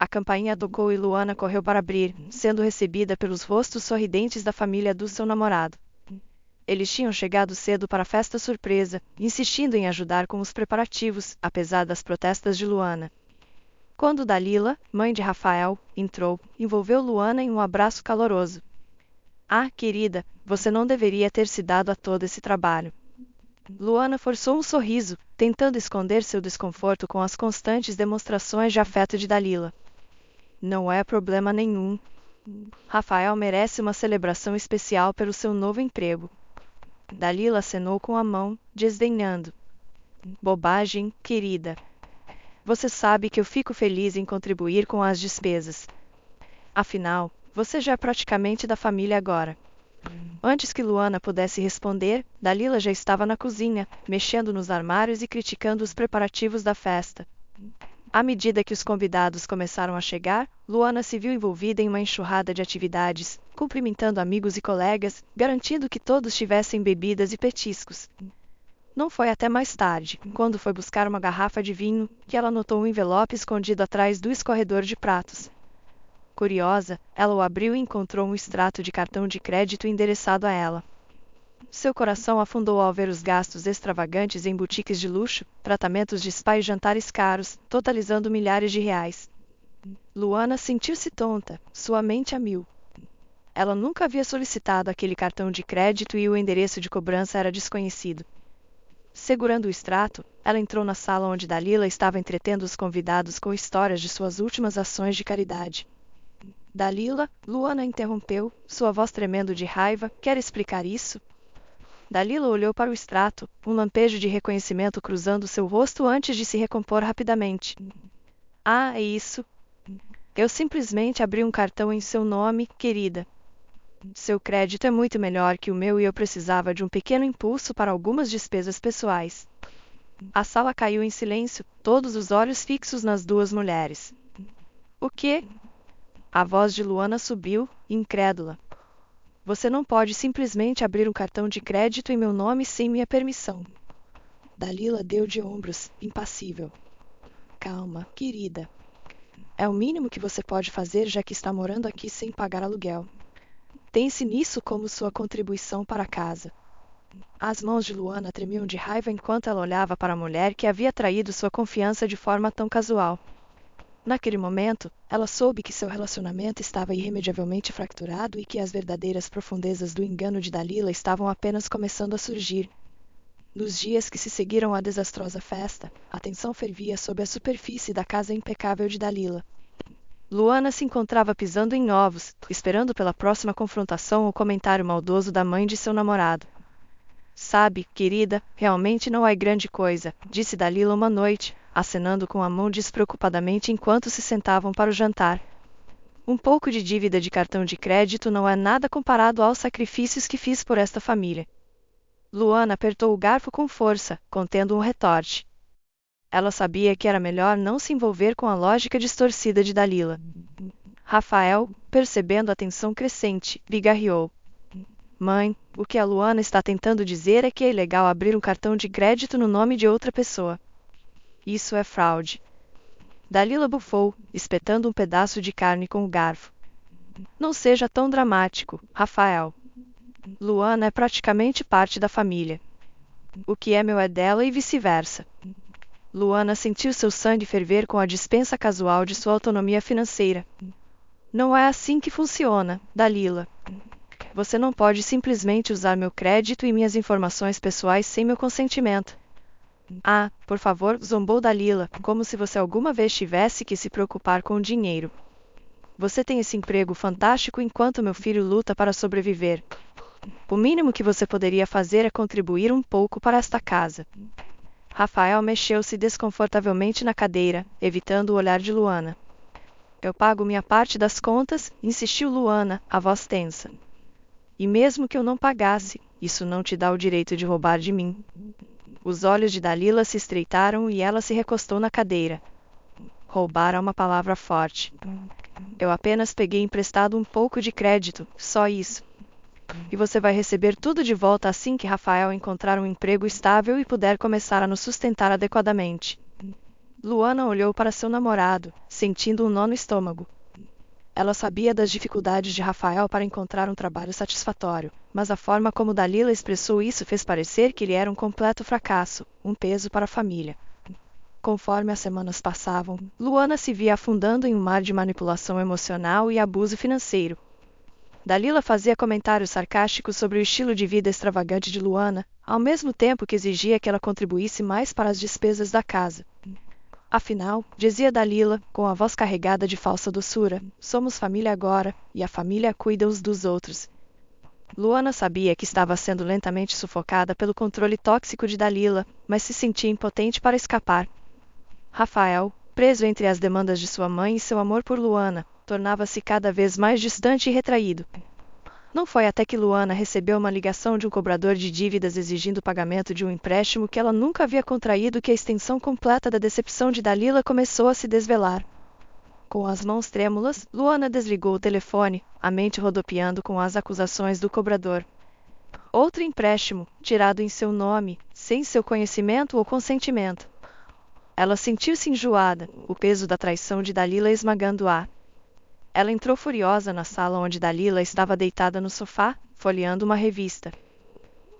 A campainha tocou e Luana correu para abrir, sendo recebida pelos rostos sorridentes da família do seu namorado. Eles tinham chegado cedo para a festa surpresa, insistindo em ajudar com os preparativos, apesar das protestas de Luana. Quando Dalila, mãe de Rafael, entrou, envolveu Luana em um abraço caloroso. Ah, querida, você não deveria ter se dado a todo esse trabalho. Luana forçou um sorriso, tentando esconder seu desconforto com as constantes demonstrações de afeto de Dalila. Não é problema nenhum. Rafael merece uma celebração especial pelo seu novo emprego. Dalila acenou com a mão, desdenhando. Bobagem, querida. Você sabe que eu fico feliz em contribuir com as despesas. Afinal, você já é praticamente da família agora. Antes que Luana pudesse responder, Dalila já estava na cozinha, mexendo nos armários e criticando os preparativos da festa. À medida que os convidados começaram a chegar, Luana se viu envolvida em uma enxurrada de atividades, cumprimentando amigos e colegas, garantindo que todos tivessem bebidas e petiscos. Não foi até mais tarde, quando foi buscar uma garrafa de vinho, que ela notou um envelope escondido atrás do escorredor de pratos. Curiosa, ela o abriu e encontrou um extrato de cartão de crédito endereçado a ela. Seu coração afundou ao ver os gastos extravagantes em boutiques de luxo, tratamentos de spa e jantares caros, totalizando milhares de reais. Luana sentiu-se tonta, sua mente a mil. Ela nunca havia solicitado aquele cartão de crédito e o endereço de cobrança era desconhecido. Segurando o extrato, ela entrou na sala onde Dalila estava entretendo os convidados com histórias de suas últimas ações de caridade. Dalila, Luana interrompeu, sua voz tremendo de raiva, quer explicar isso? Dalila olhou para o extrato, um lampejo de reconhecimento cruzando seu rosto antes de se recompor rapidamente. Ah, é isso. Eu simplesmente abri um cartão em seu nome, querida. Seu crédito é muito melhor que o meu e eu precisava de um pequeno impulso para algumas despesas pessoais. A sala caiu em silêncio, todos os olhos fixos nas duas mulheres. O quê? A voz de Luana subiu, incrédula. Você não pode simplesmente abrir um cartão de crédito em meu nome sem minha permissão. Dalila deu de ombros, impassível. Calma, querida. É o mínimo que você pode fazer já que está morando aqui sem pagar aluguel. Pense nisso como sua contribuição para a casa. As mãos de Luana tremiam de raiva enquanto ela olhava para a mulher que havia traído sua confiança de forma tão casual. Naquele momento, ela soube que seu relacionamento estava irremediavelmente fracturado e que as verdadeiras profundezas do engano de Dalila estavam apenas começando a surgir. Nos dias que se seguiram à desastrosa festa, a tensão fervia sob a superfície da casa impecável de Dalila. Luana se encontrava pisando em ovos, esperando pela próxima confrontação ou comentário maldoso da mãe de seu namorado. Sabe, querida, realmente não é grande coisa, disse Dalila uma noite, acenando com a mão despreocupadamente enquanto se sentavam para o jantar. Um pouco de dívida de cartão de crédito não é nada comparado aos sacrifícios que fiz por esta família. Luana apertou o garfo com força, contendo um retorte. Ela sabia que era melhor não se envolver com a lógica distorcida de Dalila. Rafael, percebendo a tensão crescente, pigarreou. Mãe, o que a Luana está tentando dizer é que é ilegal abrir um cartão de crédito no nome de outra pessoa. Isso é fraude. Dalila bufou, espetando um pedaço de carne com o garfo. Não seja tão dramático, Rafael. Luana é praticamente parte da família. O que é meu é dela e vice-versa. Luana sentiu seu sangue ferver com a dispensa casual de sua autonomia financeira. Não é assim que funciona, Dalila. Você não pode simplesmente usar meu crédito e minhas informações pessoais sem meu consentimento. Ah, por favor, zombou Dalila, como se você alguma vez tivesse que se preocupar com o dinheiro. Você tem esse emprego fantástico enquanto meu filho luta para sobreviver. O mínimo que você poderia fazer é contribuir um pouco para esta casa. Rafael mexeu-se desconfortavelmente na cadeira, evitando o olhar de Luana. Eu pago minha parte das contas, insistiu Luana, a voz tensa. E mesmo que eu não pagasse, isso não te dá o direito de roubar de mim. Os olhos de Dalila se estreitaram e ela se recostou na cadeira. Roubar é uma palavra forte. Eu apenas peguei emprestado um pouco de crédito, só isso. E você vai receber tudo de volta assim que Rafael encontrar um emprego estável e puder começar a nos sustentar adequadamente. Luana olhou para seu namorado, sentindo um nó no estômago. Ela sabia das dificuldades de Rafael para encontrar um trabalho satisfatório, mas a forma como Dalila expressou isso fez parecer que ele era um completo fracasso, um peso para a família. Conforme as semanas passavam, Luana se via afundando em um mar de manipulação emocional e abuso financeiro. Dalila fazia comentários sarcásticos sobre o estilo de vida extravagante de Luana, ao mesmo tempo que exigia que ela contribuísse mais para as despesas da casa. Afinal, dizia Dalila, com a voz carregada de falsa doçura, somos família agora, e a família cuida uns dos outros. Luana sabia que estava sendo lentamente sufocada pelo controle tóxico de Dalila, mas se sentia impotente para escapar. Rafael, preso entre as demandas de sua mãe e seu amor por Luana, tornava-se cada vez mais distante e retraído. Não foi até que Luana recebeu uma ligação de um cobrador de dívidas exigindo o pagamento de um empréstimo que ela nunca havia contraído que a extensão completa da decepção de Dalila começou a se desvelar. Com as mãos trêmulas, Luana desligou o telefone, a mente rodopiando com as acusações do cobrador. Outro empréstimo, tirado em seu nome, sem seu conhecimento ou consentimento. Ela sentiu-se enjoada, o peso da traição de Dalila esmagando-a. Ela entrou furiosa na sala onde Dalila estava deitada no sofá, folheando uma revista.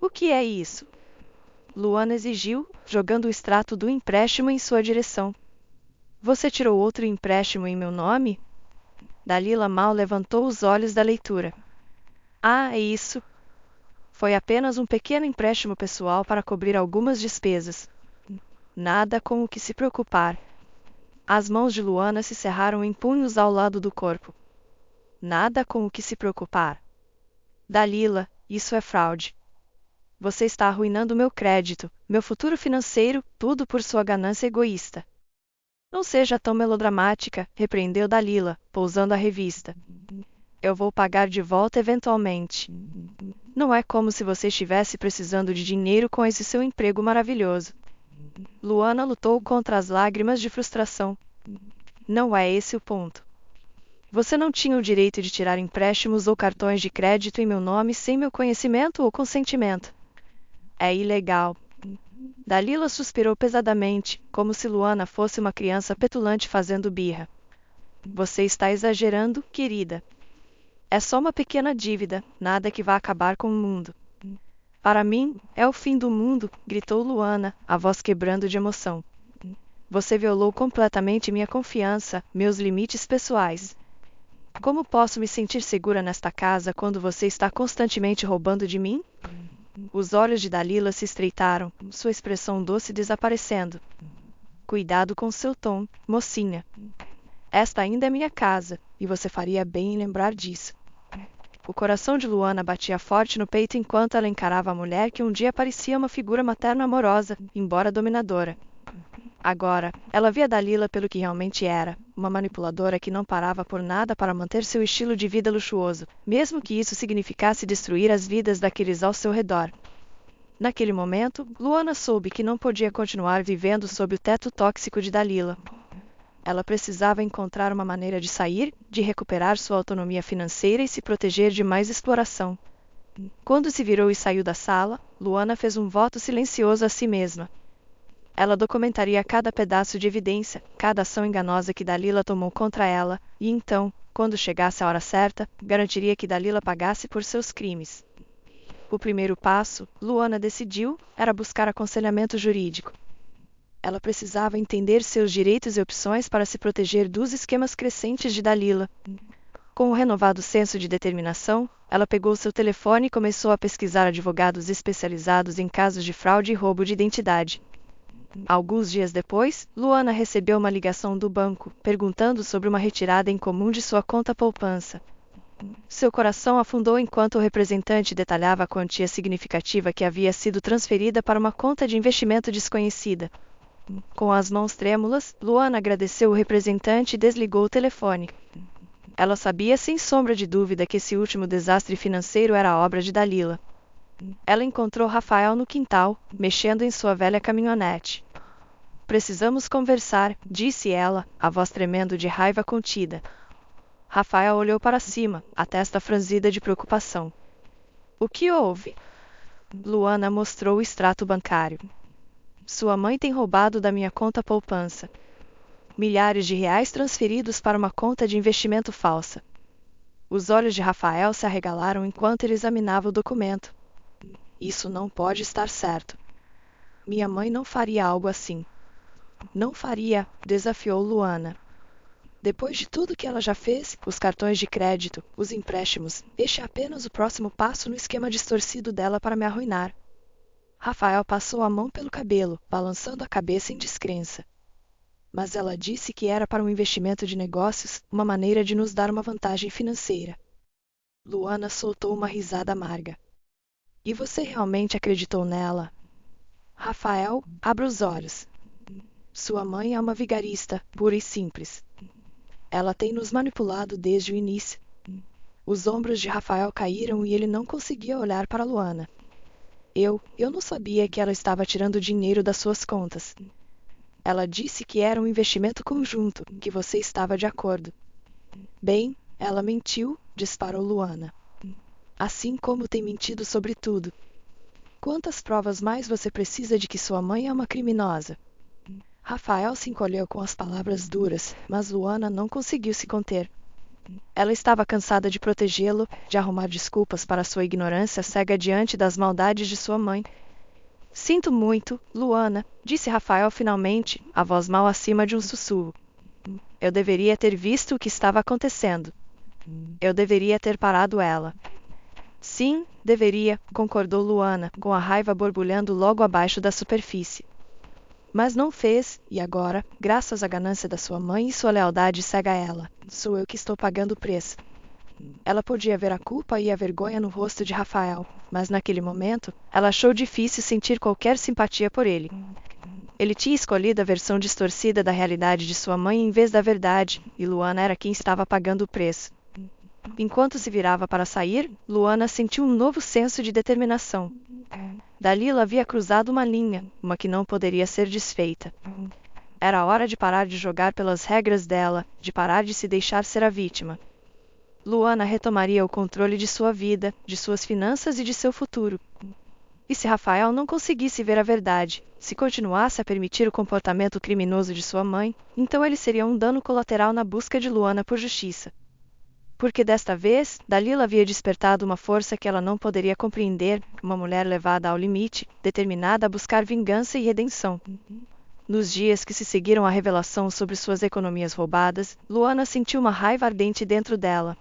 O que é isso? Luana exigiu, jogando o extrato do empréstimo em sua direção. Você tirou outro empréstimo em meu nome? Dalila mal levantou os olhos da leitura. Ah, é isso. Foi apenas um pequeno empréstimo pessoal para cobrir algumas despesas. Nada com o que se preocupar. As mãos de Luana se cerraram em punhos ao lado do corpo. Nada com o que se preocupar. Dalila, isso é fraude. Você está arruinando meu crédito, meu futuro financeiro, tudo por sua ganância egoísta. Não seja tão melodramática, repreendeu Dalila, pousando a revista. Eu vou pagar de volta eventualmente. Não é como se você estivesse precisando de dinheiro com esse seu emprego maravilhoso. Luana lutou contra as lágrimas de frustração. Não é esse o ponto. Você não tinha o direito de tirar empréstimos ou cartões de crédito em meu nome sem meu conhecimento ou consentimento. É ilegal. Dalila suspirou pesadamente, como se Luana fosse uma criança petulante fazendo birra. Você está exagerando, querida. É só uma pequena dívida, nada que vá acabar com o mundo. Para mim, é o fim do mundo, gritou Luana, a voz quebrando de emoção. Você violou completamente minha confiança, meus limites pessoais. Como posso me sentir segura nesta casa quando você está constantemente roubando de mim? Os olhos de Dalila se estreitaram, sua expressão doce desaparecendo. Cuidado com seu tom, mocinha. Esta ainda é minha casa, e você faria bem em lembrar disso. O coração de Luana batia forte no peito enquanto ela encarava a mulher que um dia parecia uma figura materna amorosa, embora dominadora. Agora, ela via Dalila pelo que realmente era, uma manipuladora que não parava por nada para manter seu estilo de vida luxuoso, mesmo que isso significasse destruir as vidas daqueles ao seu redor. Naquele momento, Luana soube que não podia continuar vivendo sob o teto tóxico de Dalila. Ela precisava encontrar uma maneira de sair, de recuperar sua autonomia financeira e se proteger de mais exploração. Quando se virou e saiu da sala, Luana fez um voto silencioso a si mesma. Ela documentaria cada pedaço de evidência, cada ação enganosa que Dalila tomou contra ela, e então, quando chegasse a hora certa, garantiria que Dalila pagasse por seus crimes. O primeiro passo, Luana decidiu, era buscar aconselhamento jurídico. Ela precisava entender seus direitos e opções para se proteger dos esquemas crescentes de Dalila. Com um renovado senso de determinação, ela pegou seu telefone e começou a pesquisar advogados especializados em casos de fraude e roubo de identidade. Alguns dias depois, Luana recebeu uma ligação do banco, perguntando sobre uma retirada em comum de sua conta poupança. Seu coração afundou enquanto o representante detalhava a quantia significativa que havia sido transferida para uma conta de investimento desconhecida. Com as mãos trêmulas, Luana agradeceu o representante e desligou o telefone. Ela sabia sem sombra de dúvida que esse último desastre financeiro era obra de Dalila. Ela encontrou Rafael no quintal, mexendo em sua velha caminhonete. Precisamos conversar, disse ela, a voz tremendo de raiva contida. Rafael olhou para cima, a testa franzida de preocupação. O que houve? Luana mostrou o extrato bancário. Sua mãe tem roubado da minha conta poupança. milhares de reais transferidos para uma conta de investimento falsa. Os olhos de Rafael se arregalaram enquanto ele examinava o documento. Isso não pode estar certo. Minha mãe não faria algo assim. Não faria, desafiou Luana. Depois de tudo que ela já fez, os cartões de crédito, os empréstimos, este é apenas o próximo passo no esquema distorcido dela para me arruinar. Rafael passou a mão pelo cabelo, balançando a cabeça em descrença. Mas ela disse que era para um investimento de negócios, uma maneira de nos dar uma vantagem financeira. Luana soltou uma risada amarga. E você realmente acreditou nela? Rafael, abra os olhos. Sua mãe é uma vigarista, pura e simples. Ela tem nos manipulado desde o início. Os ombros de Rafael caíram e ele não conseguia olhar para Luana. Eu não sabia que ela estava tirando dinheiro das suas contas. Ela disse que era um investimento conjunto, que você estava de acordo. Bem, ela mentiu, disparou Luana. Assim como tem mentido sobre tudo. Quantas provas mais você precisa de que sua mãe é uma criminosa? Rafael se encolheu com as palavras duras, mas Luana não conseguiu se conter. Ela estava cansada de protegê-lo, de arrumar desculpas para sua ignorância cega diante das maldades de sua mãe. Sinto muito, Luana, disse Rafael finalmente, a voz mal acima de um sussurro. Eu deveria ter visto o que estava acontecendo. Eu deveria ter parado ela. Sim, deveria, concordou Luana, com a raiva borbulhando logo abaixo da superfície. Mas não fez, e agora, graças à ganância da sua mãe e sua lealdade cega a ela, sou eu que estou pagando o preço. Ela podia ver a culpa e a vergonha no rosto de Rafael, mas naquele momento, ela achou difícil sentir qualquer simpatia por ele. Ele tinha escolhido a versão distorcida da realidade de sua mãe em vez da verdade, e Luana era quem estava pagando o preço. Enquanto se virava para sair, Luana sentiu um novo senso de determinação. Dalila havia cruzado uma linha, uma que não poderia ser desfeita. Era hora de parar de jogar pelas regras dela, de parar de se deixar ser a vítima. Luana retomaria o controle de sua vida, de suas finanças e de seu futuro. E se Rafael não conseguisse ver a verdade, se continuasse a permitir o comportamento criminoso de sua mãe, então ele seria um dano colateral na busca de Luana por justiça. Porque desta vez, Dalila havia despertado uma força que ela não poderia compreender, uma mulher levada ao limite, determinada a buscar vingança e redenção. Nos dias que se seguiram à revelação sobre suas economias roubadas, Luana sentiu uma raiva ardente dentro dela.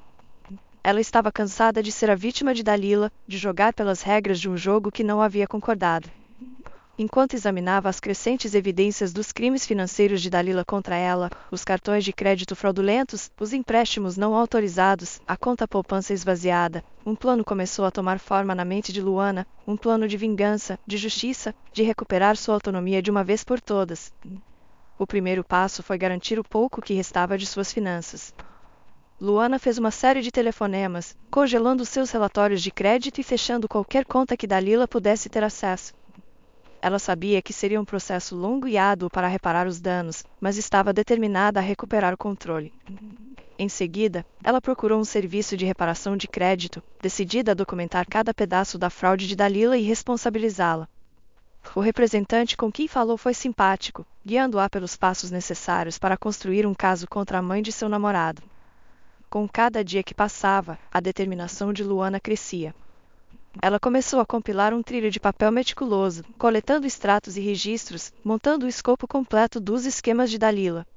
Ela estava cansada de ser a vítima de Dalila, de jogar pelas regras de um jogo que não havia concordado. Enquanto examinava as crescentes evidências dos crimes financeiros de Dalila contra ela, os cartões de crédito fraudulentos, os empréstimos não autorizados, a conta poupança esvaziada, um plano começou a tomar forma na mente de Luana, um plano de vingança, de justiça, de recuperar sua autonomia de uma vez por todas. O primeiro passo foi garantir o pouco que restava de suas finanças. Luana fez uma série de telefonemas, congelando seus relatórios de crédito e fechando qualquer conta que Dalila pudesse ter acesso. Ela sabia que seria um processo longo e árduo para reparar os danos, mas estava determinada a recuperar o controle. Em seguida, ela procurou um serviço de reparação de crédito, decidida a documentar cada pedaço da fraude de Dalila e responsabilizá-la. O representante com quem falou foi simpático, guiando-a pelos passos necessários para construir um caso contra a mãe de seu namorado. Com cada dia que passava, a determinação de Luana crescia. Ela começou a compilar um trilho de papel meticuloso, coletando extratos e registros, montando o escopo completo dos esquemas de Dalila.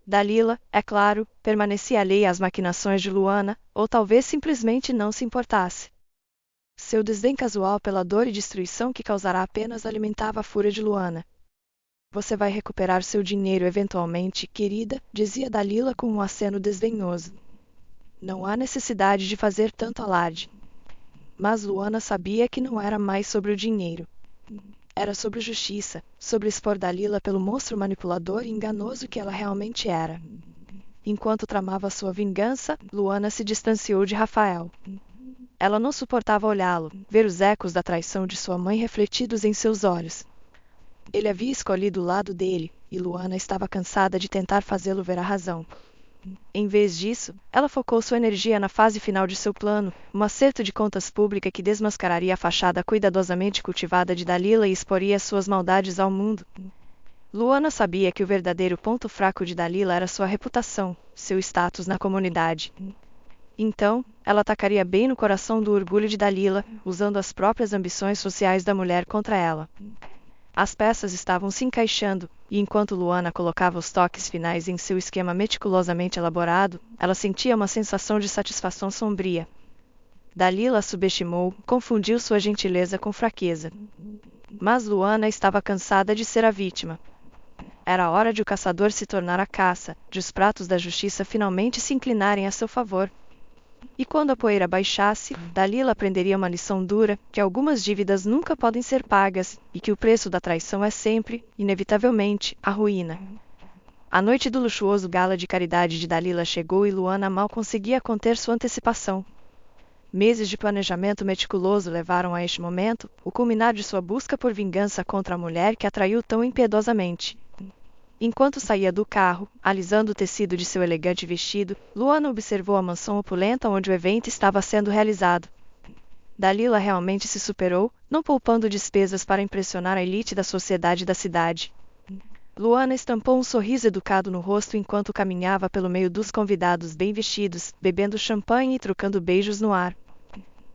Dalila, é claro, permanecia alheia às maquinações de Luana, ou talvez simplesmente não se importasse. Seu desdém casual pela dor e destruição que causará apenas alimentava a fúria de Luana. Você vai recuperar seu dinheiro eventualmente, querida, dizia Dalila com um aceno desdenhoso. Não há necessidade de fazer tanto alarde. Mas Luana sabia que não era mais sobre o dinheiro. Era sobre justiça, sobre expor Dalila pelo monstro manipulador e enganoso que ela realmente era. Enquanto tramava sua vingança, Luana se distanciou de Rafael. Ela não suportava olhá-lo, ver os ecos da traição de sua mãe refletidos em seus olhos. Ele havia escolhido o lado dele, e Luana estava cansada de tentar fazê-lo ver a razão. Em vez disso, ela focou sua energia na fase final de seu plano, um acerto de contas pública que desmascararia a fachada cuidadosamente cultivada de Dalila e exporia suas maldades ao mundo. Luana sabia que o verdadeiro ponto fraco de Dalila era sua reputação, seu status na comunidade. Então, ela atacaria bem no coração do orgulho de Dalila, usando as próprias ambições sociais da mulher contra ela. As peças estavam se encaixando, e enquanto Luana colocava os toques finais em seu esquema meticulosamente elaborado, ela sentia uma sensação de satisfação sombria. Dalila a subestimou, confundiu sua gentileza com fraqueza. Mas Luana estava cansada de ser a vítima. Era hora de o caçador se tornar a caça, de os pratos da justiça finalmente se inclinarem a seu favor. E quando a poeira baixasse, Dalila aprenderia uma lição dura, que algumas dívidas nunca podem ser pagas, e que o preço da traição é sempre, inevitavelmente, a ruína. A noite do luxuoso gala de caridade de Dalila chegou e Luana mal conseguia conter sua antecipação. Meses de planejamento meticuloso levaram a este momento, o culminar de sua busca por vingança contra a mulher que a traiu tão impiedosamente. Enquanto saía do carro, alisando o tecido de seu elegante vestido, Luana observou a mansão opulenta onde o evento estava sendo realizado. Dalila realmente se superou, não poupando despesas para impressionar a elite da sociedade da cidade. Luana estampou um sorriso educado no rosto enquanto caminhava pelo meio dos convidados bem vestidos, bebendo champanhe e trocando beijos no ar.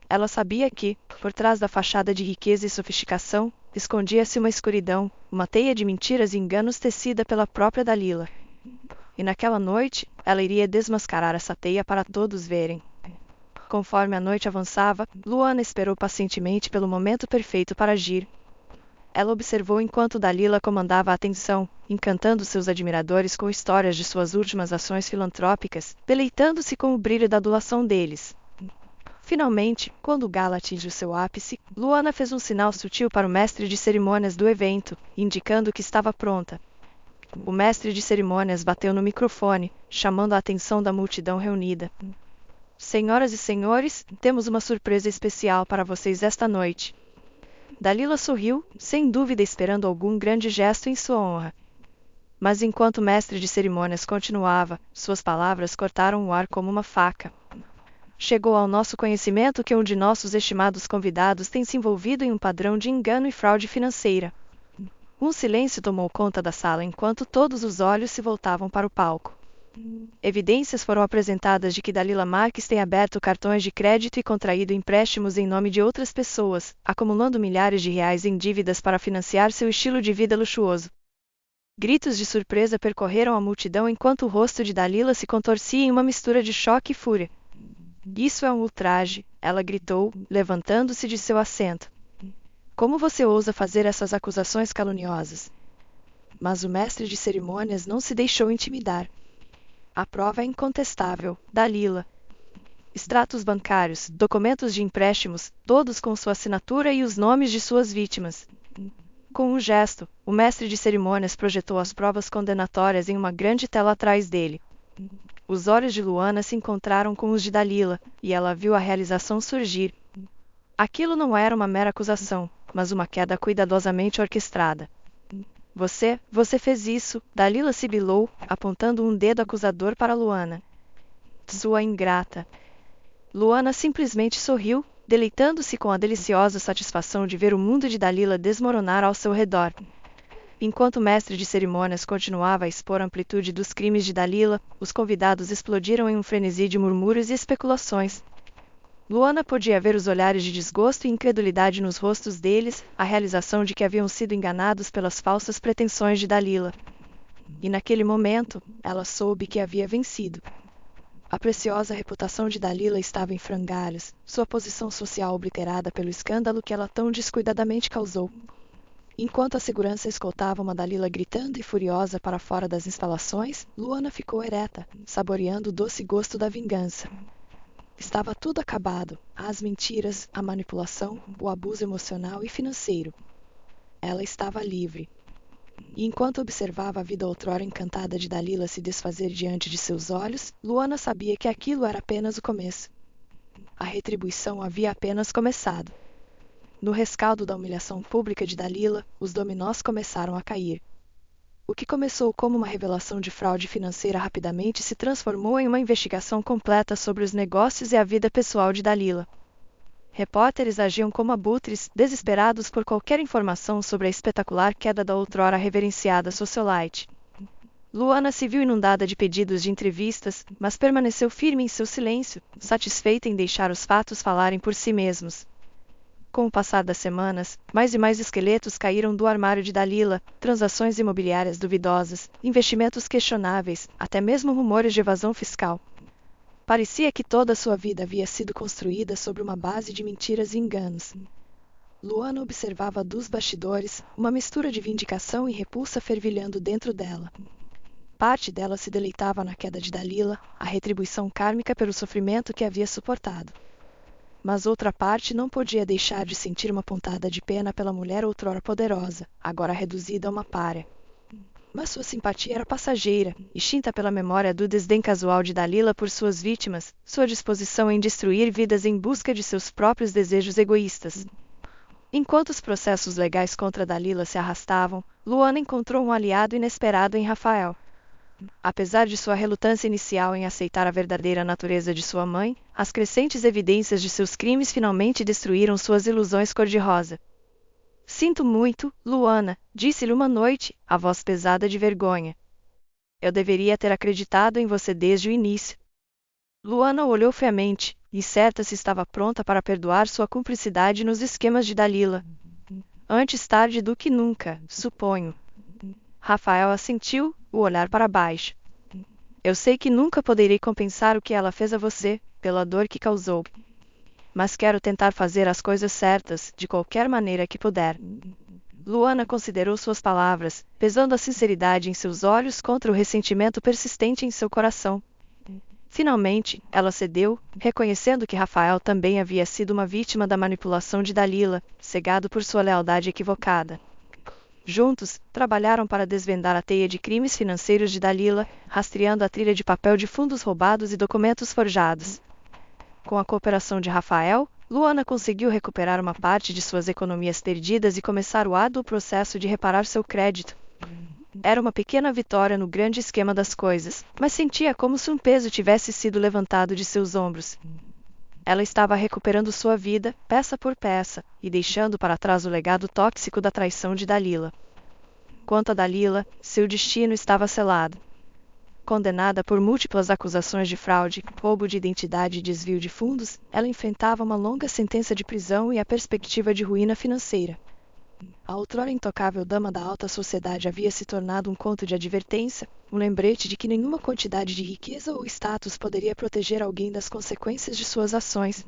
Ela sabia que, por trás da fachada de riqueza e sofisticação, escondia-se uma escuridão, uma teia de mentiras e enganos tecida pela própria Dalila. E naquela noite, ela iria desmascarar essa teia para todos verem. Conforme a noite avançava, Luana esperou pacientemente pelo momento perfeito para agir. Ela observou enquanto Dalila comandava a atenção, encantando seus admiradores com histórias de suas últimas ações filantrópicas, deleitando-se com o brilho da adulação deles. Finalmente, quando o gala atingiu seu ápice, Luana fez um sinal sutil para o mestre de cerimônias do evento, indicando que estava pronta. O mestre de cerimônias bateu no microfone, chamando a atenção da multidão reunida. Senhoras e senhores, temos uma surpresa especial para vocês esta noite. Dalila sorriu, sem dúvida esperando algum grande gesto em sua honra. Mas enquanto o mestre de cerimônias continuava, suas palavras cortaram o ar como uma faca. Chegou ao nosso conhecimento que um de nossos estimados convidados tem se envolvido em um padrão de engano e fraude financeira. Um silêncio tomou conta da sala enquanto todos os olhos se voltavam para o palco. Evidências foram apresentadas de que Dalila Marques tem aberto cartões de crédito e contraído empréstimos em nome de outras pessoas, acumulando milhares de reais em dívidas para financiar seu estilo de vida luxuoso. Gritos de surpresa percorreram a multidão enquanto o rosto de Dalila se contorcia em uma mistura de choque e fúria. Isso é um ultraje, ela gritou, levantando-se de seu assento. Como você ousa fazer essas acusações caluniosas? Mas o mestre de cerimônias não se deixou intimidar. A prova é incontestável, Dalila. Extratos bancários, documentos de empréstimos, todos com sua assinatura e os nomes de suas vítimas. Com um gesto, o mestre de cerimônias projetou as provas condenatórias em uma grande tela atrás dele. Os olhos de Luana se encontraram com os de Dalila, e ela viu a realização surgir. Aquilo não era uma mera acusação, mas uma queda cuidadosamente orquestrada. Você fez isso, Dalila sibilou, apontando um dedo acusador para Luana. Sua ingrata. Luana simplesmente sorriu, deleitando-se com a deliciosa satisfação de ver o mundo de Dalila desmoronar ao seu redor. Enquanto o mestre de cerimônias continuava a expor a amplitude dos crimes de Dalila, os convidados explodiram em um frenesi de murmúrios e especulações. Luana podia ver os olhares de desgosto e incredulidade nos rostos deles, a realização de que haviam sido enganados pelas falsas pretensões de Dalila. E naquele momento, ela soube que havia vencido. A preciosa reputação de Dalila estava em frangalhos, sua posição social obliterada pelo escândalo que ela tão descuidadamente causou. Enquanto a segurança escoltava uma Dalila gritando e furiosa para fora das instalações, Luana ficou ereta, saboreando o doce gosto da vingança. Estava tudo acabado, as mentiras, a manipulação, o abuso emocional e financeiro. Ela estava livre. E enquanto observava a vida outrora encantada de Dalila se desfazer diante de seus olhos, Luana sabia que aquilo era apenas o começo. A retribuição havia apenas começado. No rescaldo da humilhação pública de Dalila, os dominós começaram a cair. O que começou como uma revelação de fraude financeira rapidamente se transformou em uma investigação completa sobre os negócios e a vida pessoal de Dalila. Repórteres agiam como abutres, desesperados por qualquer informação sobre a espetacular queda da outrora reverenciada socialite. Luana se viu inundada de pedidos de entrevistas, mas permaneceu firme em seu silêncio, satisfeita em deixar os fatos falarem por si mesmos. Com o passar das semanas, mais e mais esqueletos caíram do armário de Dalila, transações imobiliárias duvidosas, investimentos questionáveis, até mesmo rumores de evasão fiscal. Parecia que toda a sua vida havia sido construída sobre uma base de mentiras e enganos. Luana observava dos bastidores, uma mistura de vindicação e repulsa fervilhando dentro dela. Parte dela se deleitava na queda de Dalila, a retribuição kármica pelo sofrimento que havia suportado. Mas outra parte não podia deixar de sentir uma pontada de pena pela mulher outrora poderosa, agora reduzida a uma pária. Mas sua simpatia era passageira, extinta pela memória do desdém casual de Dalila por suas vítimas, sua disposição em destruir vidas em busca de seus próprios desejos egoístas. Enquanto os processos legais contra Dalila se arrastavam, Luana encontrou um aliado inesperado em Rafael. Apesar de sua relutância inicial em aceitar a verdadeira natureza de sua mãe, as crescentes evidências de seus crimes finalmente destruíram suas ilusões cor-de-rosa. Sinto muito, Luana, disse-lhe uma noite, a voz pesada de vergonha. Eu deveria ter acreditado em você desde o início. Luana olhou friamente, incerta se estava pronta para perdoar sua cumplicidade nos esquemas de Dalila. Antes tarde do que nunca, suponho. Rafael assentiu, o olhar para baixo. Eu sei que nunca poderei compensar o que ela fez a você, pela dor que causou. Mas quero tentar fazer as coisas certas, de qualquer maneira que puder. Luana considerou suas palavras, pesando a sinceridade em seus olhos contra o ressentimento persistente em seu coração. Finalmente, ela cedeu, reconhecendo que Rafael também havia sido uma vítima da manipulação de Dalila, cegado por sua lealdade equivocada. Juntos, trabalharam para desvendar a teia de crimes financeiros de Dalila, rastreando a trilha de papel de fundos roubados e documentos forjados. Com a cooperação de Rafael, Luana conseguiu recuperar uma parte de suas economias perdidas e começar o árduo processo de reparar seu crédito. Era uma pequena vitória no grande esquema das coisas, mas sentia como se um peso tivesse sido levantado de seus ombros. Ela estava recuperando sua vida, peça por peça, e deixando para trás o legado tóxico da traição de Dalila. Quanto a Dalila, seu destino estava selado. Condenada por múltiplas acusações de fraude, roubo de identidade e desvio de fundos, ela enfrentava uma longa sentença de prisão e a perspectiva de ruína financeira. A outrora intocável dama da alta sociedade havia se tornado um conto de advertência, um lembrete de que nenhuma quantidade de riqueza ou status poderia proteger alguém das consequências de suas ações.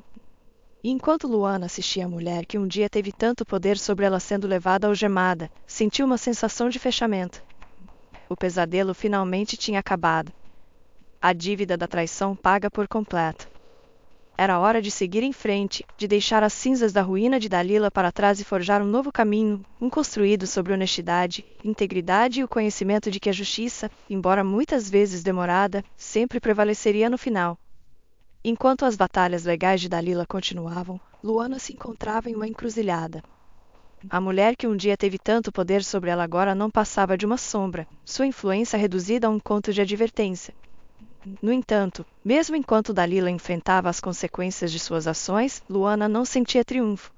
E enquanto Luana assistia a mulher que um dia teve tanto poder sobre ela sendo levada algemada, sentiu uma sensação de fechamento. O pesadelo finalmente tinha acabado. A dívida da traição paga por completo. Era hora de seguir em frente, de deixar as cinzas da ruína de Dalila para trás e forjar um novo caminho, um construído sobre honestidade, integridade e o conhecimento de que a justiça, embora muitas vezes demorada, sempre prevaleceria no final. Enquanto as batalhas legais de Dalila continuavam, Luana se encontrava em uma encruzilhada. A mulher que um dia teve tanto poder sobre ela agora não passava de uma sombra, sua influência reduzida a um conto de advertência. No entanto, mesmo enquanto Dalila enfrentava as consequências de suas ações, Luana não sentia triunfo.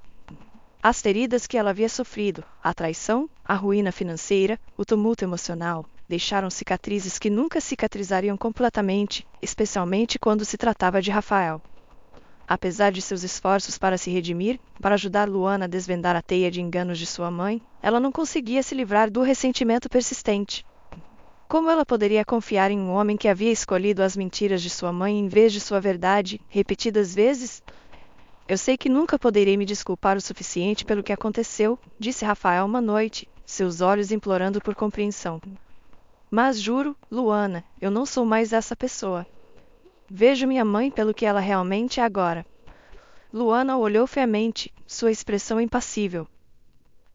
As feridas que ela havia sofrido, a traição, a ruína financeira, o tumulto emocional, deixaram cicatrizes que nunca cicatrizariam completamente, especialmente quando se tratava de Rafael. Apesar de seus esforços para se redimir, para ajudar Luana a desvendar a teia de enganos de sua mãe, ela não conseguia se livrar do ressentimento persistente. Como ela poderia confiar em um homem que havia escolhido as mentiras de sua mãe em vez de sua verdade, repetidas vezes? Eu sei que nunca poderei me desculpar o suficiente pelo que aconteceu, disse Rafael uma noite, seus olhos implorando por compreensão. Mas juro, Luana, eu não sou mais essa pessoa. Vejo minha mãe pelo que ela realmente é agora. Luana olhou friamente, sua expressão impassível.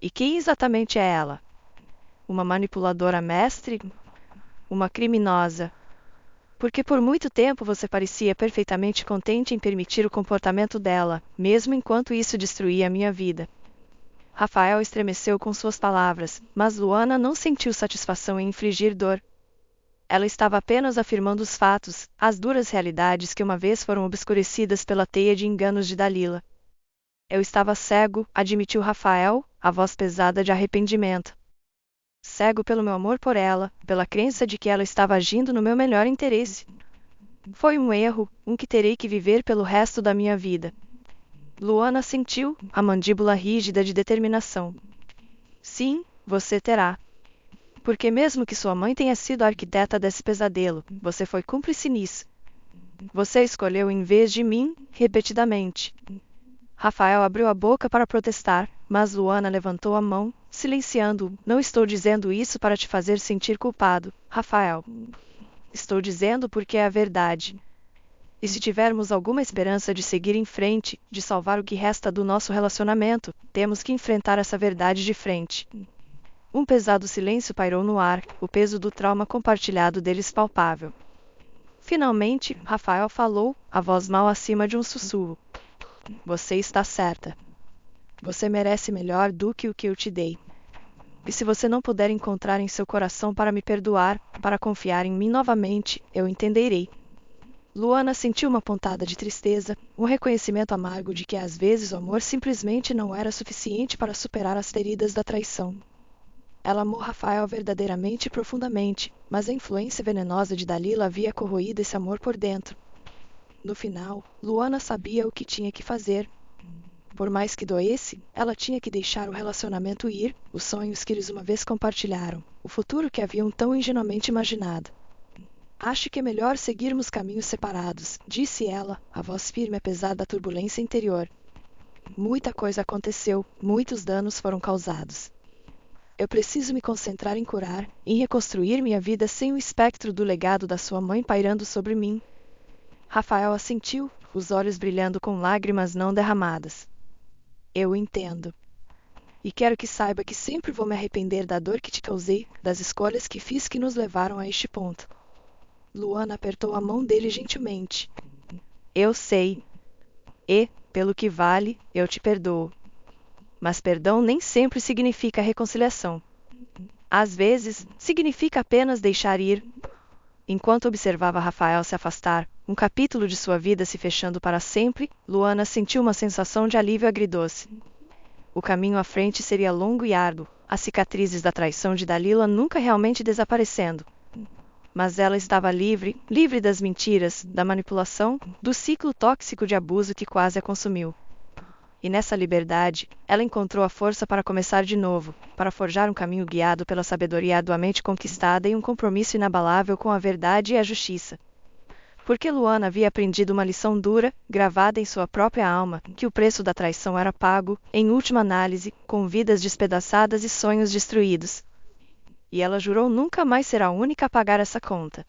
E quem exatamente é ela? Uma manipuladora mestre? Uma criminosa? Porque por muito tempo você parecia perfeitamente contente em permitir o comportamento dela, mesmo enquanto isso destruía a minha vida. Rafael estremeceu com suas palavras, mas Luana não sentiu satisfação em infligir dor. Ela estava apenas afirmando os fatos, as duras realidades que uma vez foram obscurecidas pela teia de enganos de Dalila. Eu estava cego, admitiu Rafael, a voz pesada de arrependimento. Cego pelo meu amor por ela, pela crença de que ela estava agindo no meu melhor interesse. Foi um erro, um que terei que viver pelo resto da minha vida. Luana sentiu, a mandíbula rígida de determinação. Sim, você terá. Porque mesmo que sua mãe tenha sido a arquiteta desse pesadelo, você foi cúmplice nisso. Você escolheu em vez de mim, repetidamente. Rafael abriu a boca para protestar, mas Luana levantou a mão, silenciando-o. Não estou dizendo isso para te fazer sentir culpado, Rafael. Estou dizendo porque é a verdade. E se tivermos alguma esperança de seguir em frente, de salvar o que resta do nosso relacionamento, temos que enfrentar essa verdade de frente. Um pesado silêncio pairou no ar, o peso do trauma compartilhado deles palpável. Finalmente, Rafael falou, a voz mal acima de um sussurro. Você está certa. Você merece melhor do que o que eu te dei. E se você não puder encontrar em seu coração para me perdoar, para confiar em mim novamente, eu entenderei. Luana sentiu uma pontada de tristeza, um reconhecimento amargo de que às vezes o amor simplesmente não era suficiente para superar as feridas da traição. Ela amou Rafael verdadeiramente e profundamente, mas a influência venenosa de Dalila havia corroído esse amor por dentro. No final, Luana sabia o que tinha que fazer. Por mais que doesse, ela tinha que deixar o relacionamento ir, os sonhos que eles uma vez compartilharam, o futuro que haviam tão ingenuamente imaginado. Acho que é melhor seguirmos caminhos separados, disse ela, a voz firme apesar da turbulência interior. Muita coisa aconteceu, muitos danos foram causados. Eu preciso me concentrar em curar, em reconstruir minha vida sem o espectro do legado da sua mãe pairando sobre mim. Rafael assentiu, os olhos brilhando com lágrimas não derramadas. Eu entendo. E quero que saiba que sempre vou me arrepender da dor que te causei, das escolhas que fiz que nos levaram a este ponto. Luana apertou a mão dele gentilmente. Eu sei. E, pelo que vale, eu te perdoo. Mas perdão nem sempre significa reconciliação. Às vezes, significa apenas deixar ir. Enquanto observava Rafael se afastar, um capítulo de sua vida se fechando para sempre, Luana sentiu uma sensação de alívio agridoce. O caminho à frente seria longo e árduo, as cicatrizes da traição de Dalila nunca realmente desaparecendo. Mas ela estava livre, livre das mentiras, da manipulação, do ciclo tóxico de abuso que quase a consumiu. E nessa liberdade, ela encontrou a força para começar de novo, para forjar um caminho guiado pela sabedoria arduamente conquistada e um compromisso inabalável com a verdade e a justiça. Porque Luana havia aprendido uma lição dura, gravada em sua própria alma, que o preço da traição era pago, em última análise, com vidas despedaçadas e sonhos destruídos. E ela jurou nunca mais ser a única a pagar essa conta.